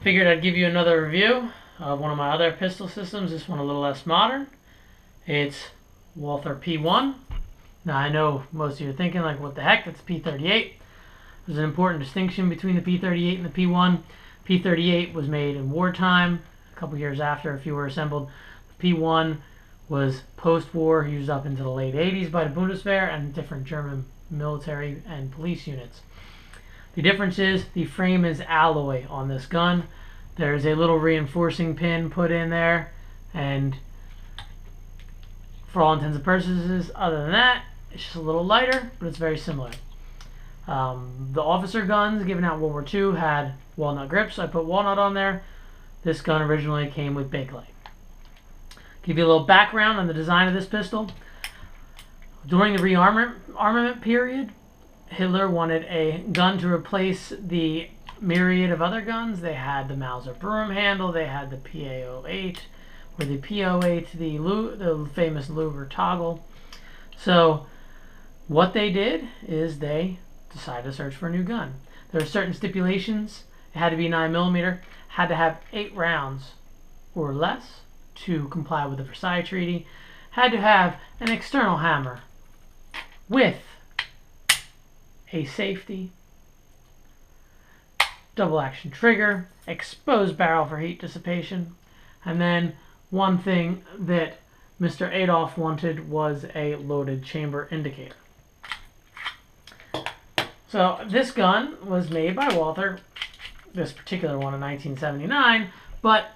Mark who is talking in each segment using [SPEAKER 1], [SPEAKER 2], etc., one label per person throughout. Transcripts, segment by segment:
[SPEAKER 1] Figured I'd give you another review of one of my other pistol systems, this one a little less modern. It's Walther P-1. Now I know most of you are thinking like, what the heck, that's P-38. There's an important distinction between the P-38 and the P-1. P-38 was made in wartime, a couple years after a few were assembled. The P-1 was post-war, used up into the late 80s by the Bundeswehr and different German military and police units. The difference is the frame is alloy on this gun. There's a little reinforcing pin put in there, and for all intents and purposes, other than that, it's just a little lighter, but it's very similar. The officer guns given out World War II had walnut grips, so I put walnut on there. This gun originally came with Bakelite. Give you a little background on the design of this pistol. During the rearmament period, Hitler wanted a gun to replace the myriad of other guns. They had the Mauser broom handle, they had the PA-08, or the P-08, the famous Luger toggle. So what they did is they decided to search for a new gun. There are certain stipulations. It had to be 9mm, had to have 8 rounds or less to comply with the Versailles Treaty, had to have an external hammer with a safety, double action trigger, exposed barrel for heat dissipation, and then one thing that Mr. Adolf wanted was a loaded chamber indicator. So this gun was made by Walther, this particular one in 1979, but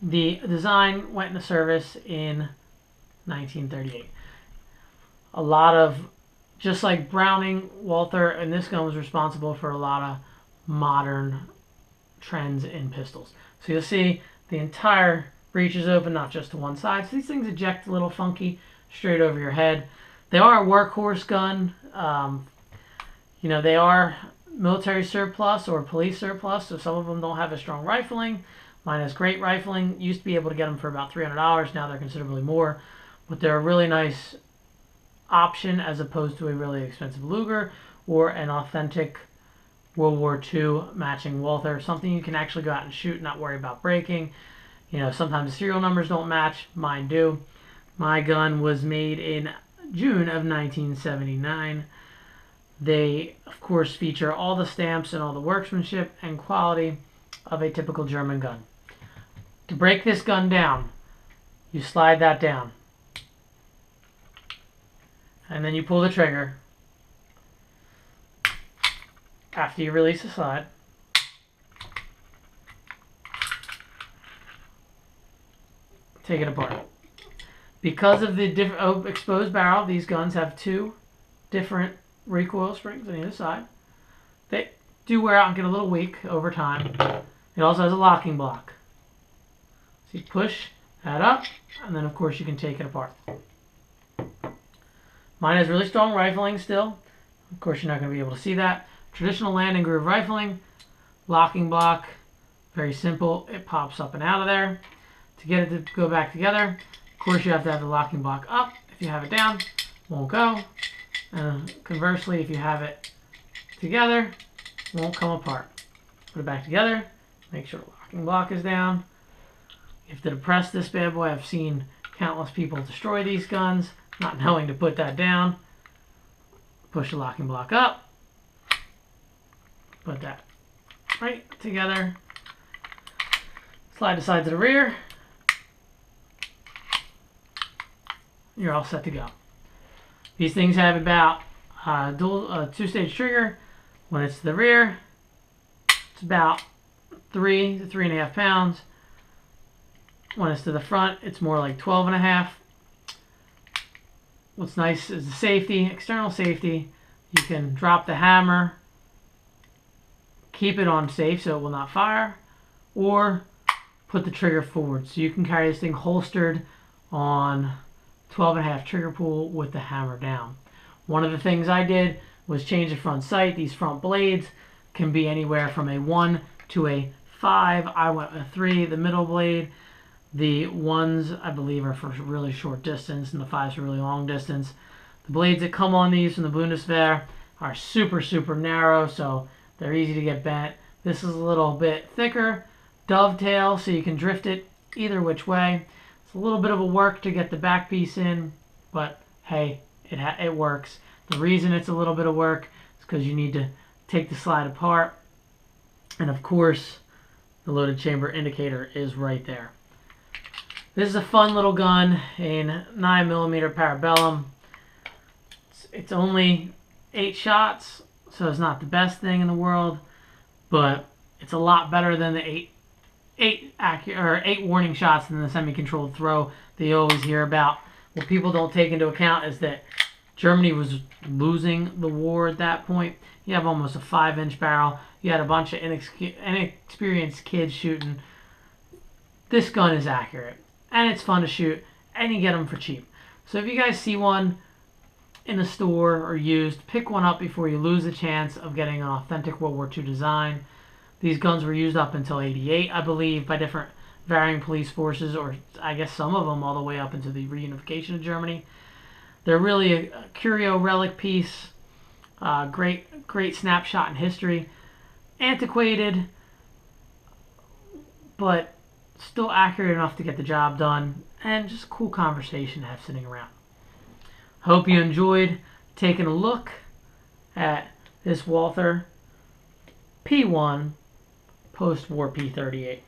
[SPEAKER 1] the design went into service in 1938. A lot of, just like Browning, Walther, and this gun was responsible for a lot of modern trends in pistols. So you'll see the entire breech is open, not just to one side. So these things eject a little funky straight over your head. They are a workhorse gun. You know, they are military surplus or police surplus, so some of them don't have a strong rifling. Mine has great rifling. Used to be able to get them for about $300. Now they're considerably more. But they're a really nice option as opposed to a really expensive Luger or an authentic World War II matching Walther. Something you can actually go out and shoot and not worry about breaking. You know, sometimes the serial numbers don't match. Mine do. My gun was made in June of 1979. They, of course, feature all the stamps and all the workmanship and quality of a typical German gun. To break this gun down, you slide that down. And then you pull the trigger. After you release the slide, take it apart. Because of the exposed barrel, these guns have 2 different recoil springs on either side. They do wear out and get a little weak over time. It also has a locking block. So you push that up, and then of course you can take it apart. Mine has really strong rifling still. Of course you're not going to be able to see that. Traditional landing groove rifling, locking block, very simple. It pops up and out of there. To get it to go back together, of course you have to have the locking block up. If you have it down, it won't go. Conversely, if you have it together, it won't come apart. Put it back together, make sure the locking block is down. You have to depress this bad boy. I've seen countless people destroy these guns, not knowing to put that down. Push the locking block up. Put that right together. Slide the side to the rear. You're all set to go. These things have about dual 2-stage trigger. When it's to the rear, it's about 3 to 3.5 pounds. When it's to the front, it's more like 12.5. What's nice is the safety, external safety. You can drop the hammer, keep it on safe so it will not fire, or put the trigger forward. So you can carry this thing holstered on 12.5 trigger pull with the hammer down. One of the things I did was change the front sight. These front blades can be anywhere from a 1 to a 5. I went with a 3. The middle blade, the 1s I believe are for really short distance and the 5s for really long distance. The blades that come on these from the Bundeswehr are super narrow, so they're easy to get bent. This is a little bit thicker, dovetail so you can drift it either which way. It's a little bit of a work to get the back piece in, but hey, it works. The reason it's a little bit of work is because you need to take the slide apart, and of course the loaded chamber indicator is right there. This is a fun little gun in 9mm Parabellum. It's only 8 shots, so it's not the best thing in the world, but it's a lot better than the 8 warning shots in the semi-controlled throw that you always hear about. What people don't take into account is that Germany was losing the war at that point. You have almost a 5-inch barrel. You had a bunch of inexperienced kids shooting. This gun is accurate, and it's fun to shoot, and you get them for cheap. So if you guys see one in a store or used, pick one up before you lose the chance of getting an authentic World War II design. These guns were used up until '88, I believe, by different varying police forces, or I guess some of them all the way up into the reunification of Germany. They're really a curio relic piece. Great snapshot in history. Antiquated, but still accurate enough to get the job done, and just a cool conversation to have sitting around. Hope you enjoyed taking a look at this Walther P-1 post-war P-38.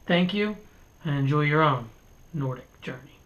[SPEAKER 1] Thank you, and enjoy your own Nordic journey.